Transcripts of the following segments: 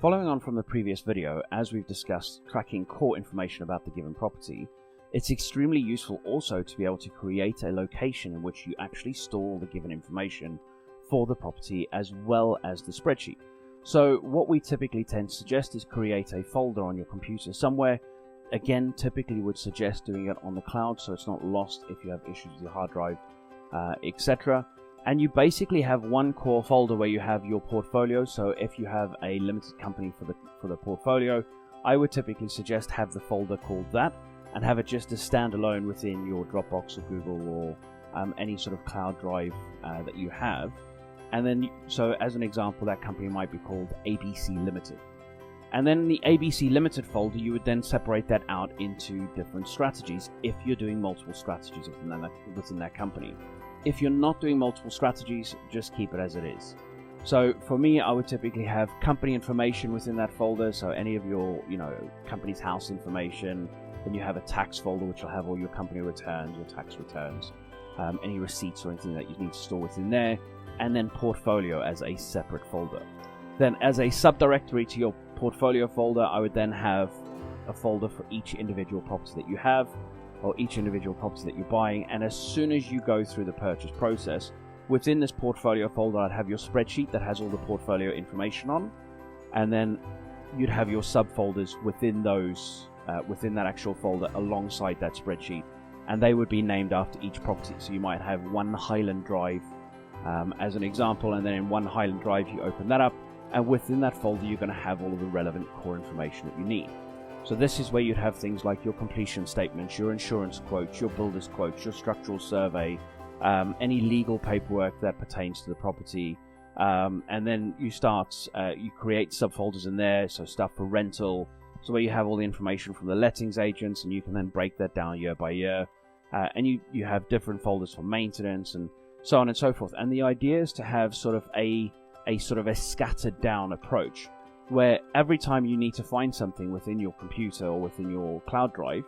following on from the previous video, as we've discussed tracking core information about the given property, it's extremely useful also to be able to create a location in which you actually store the given information for the property as well as the spreadsheet. So what we typically tend to suggest is create a folder on your computer somewhere. Again, typically would suggest doing it on the cloud so it's not lost if you have issues with your hard drive, etc. And you basically have one core folder where you have your portfolio. So if you have a limited company for the portfolio, I would typically suggest have the folder called that and have it just as standalone within your Dropbox or Google or any sort of cloud drive that you have. And then, so as an example, that company might be called ABC Limited. And then the ABC Limited folder, you would then separate that out into different strategies if you're doing multiple strategies within that company. If you're not doing multiple strategies, just keep it as it is. So for me, I would typically have company information within that folder. So any of your, company's house information. Then you have a tax folder, which will have all your company returns, your tax returns, any receipts or anything that you need to store within there. And then portfolio as a separate folder. Then as a subdirectory to your portfolio folder, I would then have a folder for each individual property that you have, or each individual property that you're buying. And as soon as you go through the purchase process, within this portfolio folder, I'd have your spreadsheet that has all the portfolio information on, and then you'd have your subfolders within those, within that actual folder alongside that spreadsheet, and they would be named after each property. So you might have one Highland Drive as an example, and then in one Highland Drive you open that up, and within that folder you're going to have all of the relevant core information that you need. So this is where you'd have things like your completion statements, your insurance quotes, your builder's quotes, your structural survey, any legal paperwork that pertains to the property, and then you create subfolders in there, so stuff for rental, so where you have all the information from the lettings agents, and you can then break that down year by year, and you have different folders for maintenance and so on and so forth. And the idea is to have sort of a scattered down approach, where every time you need to find something within your computer or within your cloud drive,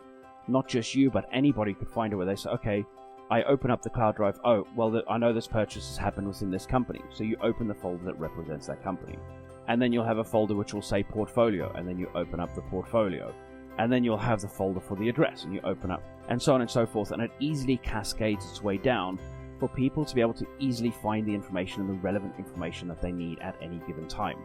not just you, but anybody could find it, where they say, okay, I open up the cloud drive, oh, well, I know this purchase has happened within this company. So you open the folder that represents that company. And then you'll have a folder which will say portfolio, and then you open up the portfolio. And then you'll have the folder for the address, and you open up, and so on and so forth. And it easily cascades its way down for people to be able to easily find the information and the relevant information that they need at any given time.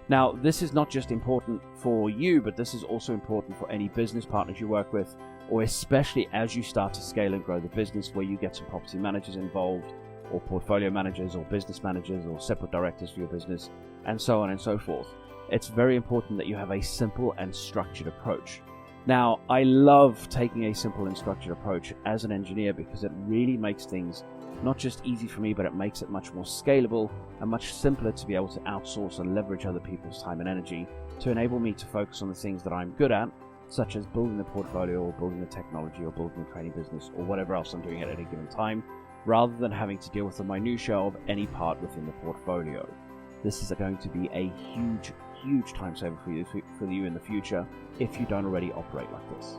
Now, this is not just important for you, but this is also important for any business partners you work with, or especially as you start to scale and grow the business, where you get some property managers involved, or portfolio managers, or business managers, or separate directors for your business, and so on and so forth. It's very important that you have a simple and structured approach. Now, I love taking a simple and structured approach as an engineer because it really makes things not just easy for me, but it makes it much more scalable and much simpler to be able to outsource and leverage other people's time and energy to enable me to focus on the things that I'm good at, such as building the portfolio or building the technology or building the training business or whatever else I'm doing at any given time, rather than having to deal with the minutiae of any part within the portfolio. This is going to be a huge time saver for you in the future if you don't already operate like this.